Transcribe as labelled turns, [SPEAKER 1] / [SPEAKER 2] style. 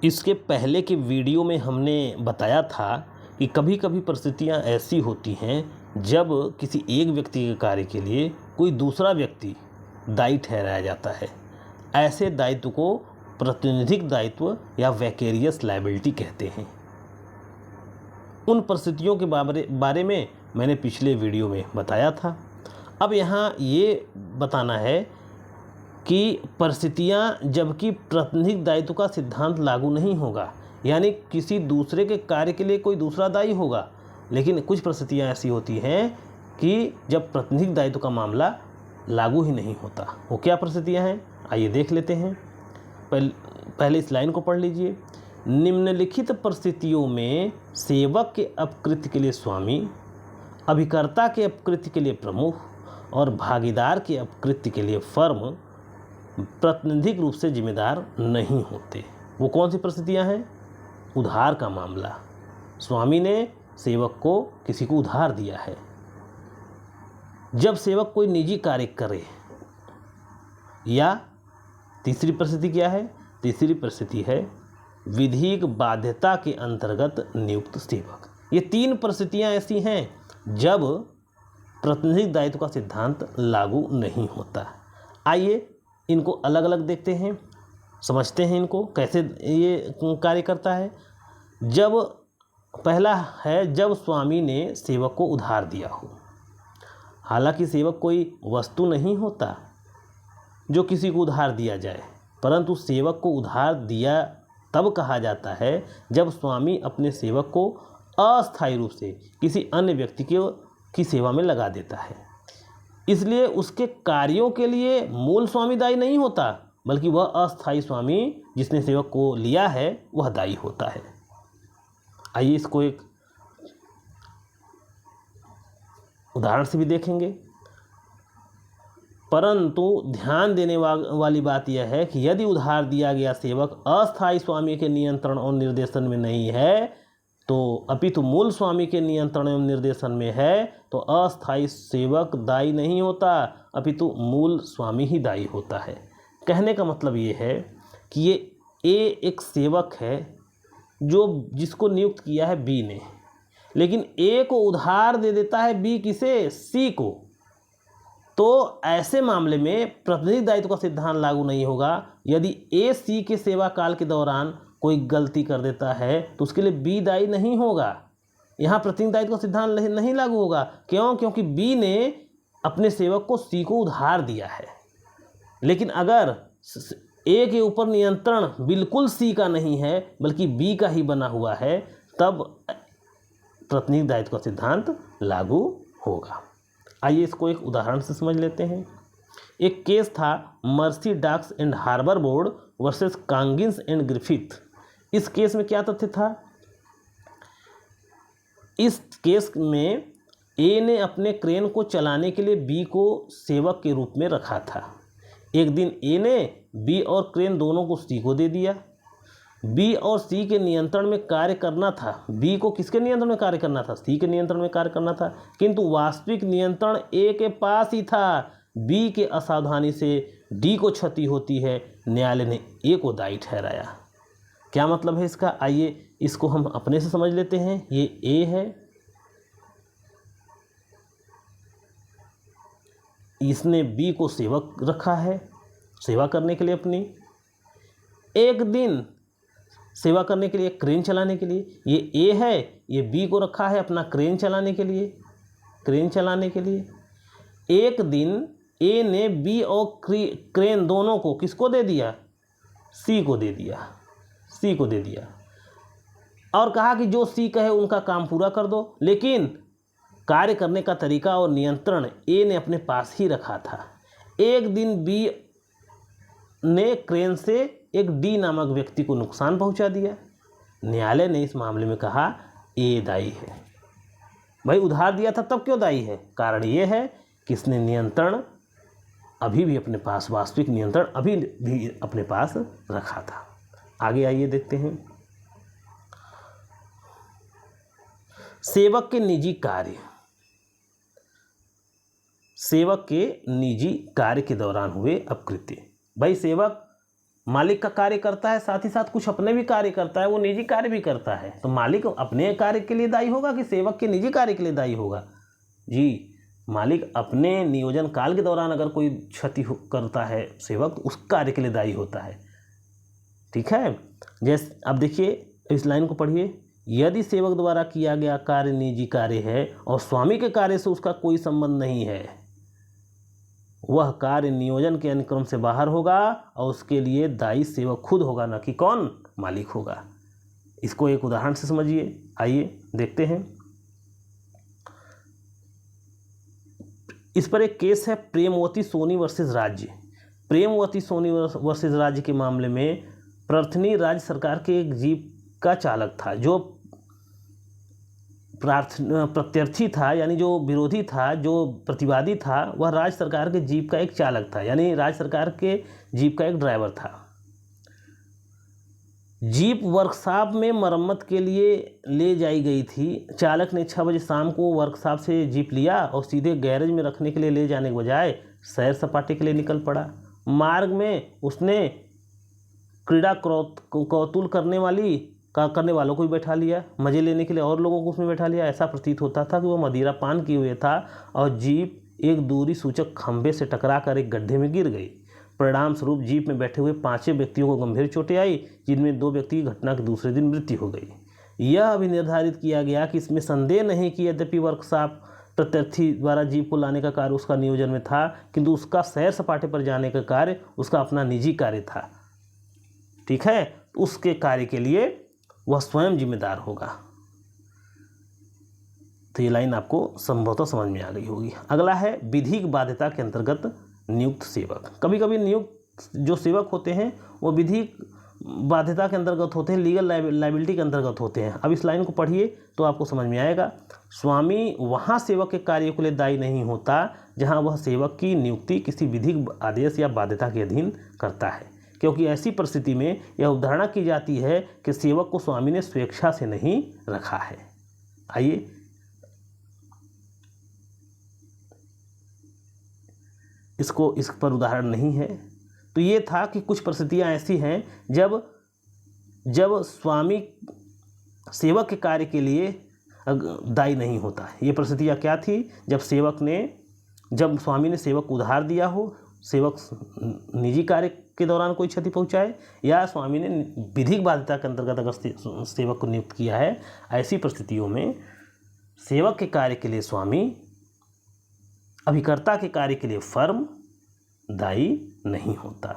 [SPEAKER 1] इसके पहले के वीडियो में हमने बताया था कि कभी कभी परिस्थितियां ऐसी होती हैं जब किसी एक व्यक्ति के कार्य के लिए कोई दूसरा व्यक्ति दायी ठहराया जाता है। ऐसे दायित्व को प्रतिनिधिक दायित्व या वैकेरियस लायबिलिटी कहते हैं। उन परिस्थितियों के बारे में मैंने पिछले वीडियो में बताया था। अब यहाँ ये बताना है कि परिस्थितियाँ जबकि प्रतिनिधिक दायित्व का सिद्धांत लागू नहीं होगा, यानी किसी दूसरे के कार्य के लिए कोई दूसरा दायी होगा, लेकिन कुछ परिस्थितियाँ ऐसी होती हैं कि जब प्रतिनिधिक दायित्व का मामला लागू ही नहीं होता। वो क्या परिस्थितियाँ हैं, आइए देख लेते हैं। पहले इस लाइन को पढ़ लीजिए। निम्नलिखित परिस्थितियों में सेवक के अपकृत्य के लिए स्वामी, अभिकर्ता के अपकृत्य के लिए प्रमुख और भागीदार के अपकृत्य के लिए फर्म प्रतिनिधिक रूप से जिम्मेदार नहीं होते। वो कौन सी परिस्थितियां हैं? उधार का मामला, स्वामी ने सेवक को किसी को उधार दिया है। जब सेवक कोई निजी कार्य करे, या तीसरी परिस्थिति क्या है? तीसरी परिस्थिति है विधिक बाध्यता के अंतर्गत नियुक्त सेवक। ये तीन परिस्थितियां ऐसी हैं जब प्रतिनिधिक दायित्व का सिद्धांत लागू नहीं होता। आइए इनको अलग अलग देखते हैं, समझते हैं इनको कैसे ये कार्य करता है। जब पहला है जब स्वामी ने सेवक को उधार दिया हो। हालांकि सेवक कोई वस्तु नहीं होता जो किसी को उधार दिया जाए, परंतु सेवक को उधार दिया तब कहा जाता है जब स्वामी अपने सेवक को अस्थायी रूप से किसी अन्य व्यक्ति की सेवा में लगा देता है। इसलिए उसके कार्यों के लिए मूल स्वामी दायी नहीं होता, बल्कि वह अस्थायी स्वामी जिसने सेवक को लिया है वह दायी होता है। आइए इसको एक उदाहरण से भी देखेंगे। परंतु ध्यान देने वाली बात यह है कि यदि उधार दिया गया सेवक अस्थायी स्वामी के नियंत्रण और निर्देशन में नहीं है, तो अपितु मूल स्वामी के नियंत्रण एवं निर्देशन में है, तो अस्थायी सेवक दायी नहीं होता, अपितु मूल स्वामी ही दायी होता है। कहने का मतलब ये है कि ये ए एक सेवक है जिसको नियुक्त किया है बी ने, लेकिन ए को उधार दे देता है बी किसे? सी को। तो ऐसे मामले में प्रतिनिधिक दायित्व का सिद्धांत लागू नहीं होगा। यदि ए सी के सेवा काल के दौरान कोई गलती कर देता है तो उसके लिए बी दायी नहीं होगा। यहाँ प्रतिनिधिक दायित्व का सिद्धांत नहीं लागू होगा। क्यों? क्योंकि बी ने अपने सेवक को सी को उधार दिया है। लेकिन अगर ए के ऊपर नियंत्रण बिल्कुल सी का नहीं है बल्कि बी का ही बना हुआ है, तब प्रतिनिधिक दायित्व का सिद्धांत लागू होगा। आइए इसको एक उदाहरण से समझ लेते हैं। एक केस था Mersey docks and harbour board versus Coggins and Griffith. इस केस में क्या तथ्य था? इस केस में ए ने अपने क्रेन को चलाने के लिए बी को सेवक के रूप में रखा था। एक दिन ए ने बी और क्रेन दोनों को सी को दे दिया। बी और सी के नियंत्रण में कार्य करना था। बी को किसके नियंत्रण में कार्य करना था? सी के नियंत्रण में कार्य करना था, किंतु वास्तविक नियंत्रण ए के पास ही था। बी के असावधानी से डी को क्षति होती है। न्यायालय ने ए को दायी ठहराया। क्या मतलब है इसका? आइए इसको हम अपने से समझ लेते हैं। ये ए है, इसने बी को सेवक रखा है सेवा करने के लिए अपनी। एक दिन सेवा करने के लिए, क्रेन चलाने के लिए। ये ए है, ये बी को रखा है अपना क्रेन चलाने के लिए। एक दिन ए ने बी और क्रेन दोनों को किसको दे दिया? सी को दे दिया और कहा कि जो सी कहे उनका काम पूरा कर दो। लेकिन कार्य करने का तरीका और नियंत्रण ए ने अपने पास ही रखा था। एक दिन बी ने क्रेन से एक डी नामक व्यक्ति को नुकसान पहुंचा दिया। न्यायालय ने इस मामले में कहा ए दायी है। भाई उधार दिया था तब क्यों दायी है? कारण ये है कि इसने नियंत्रण अभी भी अपने पास, वास्तविक नियंत्रण अभी भी अपने पास रखा था। आगे आइए देखते हैं। सेवक के निजी कार्य के दौरान हुए अपकृत्य। भाई सेवक मालिक का कार्य करता है, साथ ही साथ कुछ अपने भी कार्य करता है, वो निजी कार्य भी करता है। तो मालिक अपने कार्य के लिए दायी होगा कि सेवक के निजी कार्य के लिए दायी होगा? जी, मालिक अपने नियोजन काल के दौरान अगर कोई क्षति करता है सेवक, तो उस कार्य के लिए दायी होता है। ठीक है। जैसे अब देखिए इस लाइन को पढ़िए, यदि सेवक द्वारा किया गया कार्य निजी कार्य है और स्वामी के कार्य से उसका कोई संबंध नहीं है, वह कार्य नियोजन के अनुक्रम से बाहर होगा और उसके लिए दायी सेवक खुद होगा, न कि कौन? मालिक होगा। इसको एक उदाहरण से समझिए। आइए देखते हैं। इस पर एक केस है प्रेमवती सोनी वर्सेस राज्य। प्रेमवती सोनी वर्सेस राज्य के मामले में प्रर्थनी राज्य सरकार के एक जीप का चालक था। जो प्रत्यर्थी था, यानी जो विरोधी था, जो प्रतिवादी था, वह राज्य सरकार के जीप का एक चालक था, यानी राज्य सरकार के जीप का एक ड्राइवर था। जीप वर्कशॉप में मरम्मत के लिए ले जाई गई थी। चालक ने 6 बजे शाम को वर्कशॉप से जीप लिया और सीधे गैरेज में रखने के लिए ले जाने के बजाय सैर सपाटे के लिए निकल पड़ा। मार्ग में उसने क्रीड़ा कौतूल करने वालों को भी बैठा लिया, मज़े लेने के लिए और लोगों को उसमें बैठा लिया। ऐसा प्रतीत होता था कि वह मदिरा पान किए हुए था और जीप एक दूरी सूचक खंभे से टकराकर एक गड्ढे में गिर गई। परिणाम स्वरूप जीप में बैठे हुए 5 व्यक्तियों को गंभीर चोटें आई, जिनमें 2 व्यक्ति की घटना के दूसरे दिन मृत्यु हो गई। यह अभी निर्धारित किया गया कि इसमें संदेह नहीं कि यद्यपि वर्कशॉप प्रत्यर्थी द्वारा जीप को लाने का कार्य उसका नियोजन में था, किंतु उसका सैर सपाटे पर जाने का कार्य उसका अपना निजी कार्य था। ठीक है। उसके कार्य के लिए वह स्वयं जिम्मेदार होगा। तो ये लाइन आपको संभवतः समझ में आ गई होगी। अगला है विधिक बाध्यता के अंतर्गत नियुक्त सेवक। कभी कभी नियुक्त जो सेवक होते हैं वो विधिक बाध्यता के अंतर्गत होते हैं, लीगल लाइबिलिटी के अंतर्गत होते हैं। अब इस लाइन को पढ़िए तो आपको समझ में आएगा। स्वामी वहाँ सेवक के कार्य के लिए दायी नहीं होता जहाँ वह सेवक की नियुक्ति किसी विधिक आदेश या बाध्यता के अधीन करता है, क्योंकि ऐसी परिस्थिति में यह अवधारणा की जाती है कि सेवक को स्वामी ने स्वेच्छा से नहीं रखा है। आइए इस पर उदाहरण नहीं है। तो ये था कि कुछ परिस्थितियां ऐसी हैं जब स्वामी सेवक के कार्य के लिए दायी नहीं होता। ये परिस्थितियां क्या थी? जब स्वामी ने सेवक को उधार दिया हो, सेवक निजी कार्य के दौरान कोई क्षति पहुंचाए, या स्वामी ने विधिक बाध्यता के अंतर्गत अगर सेवक को नियुक्त किया है। ऐसी परिस्थितियों में सेवक के कार्य के लिए स्वामी अभिकर्ता के कार्य के लिए फर्म दायी नहीं होता।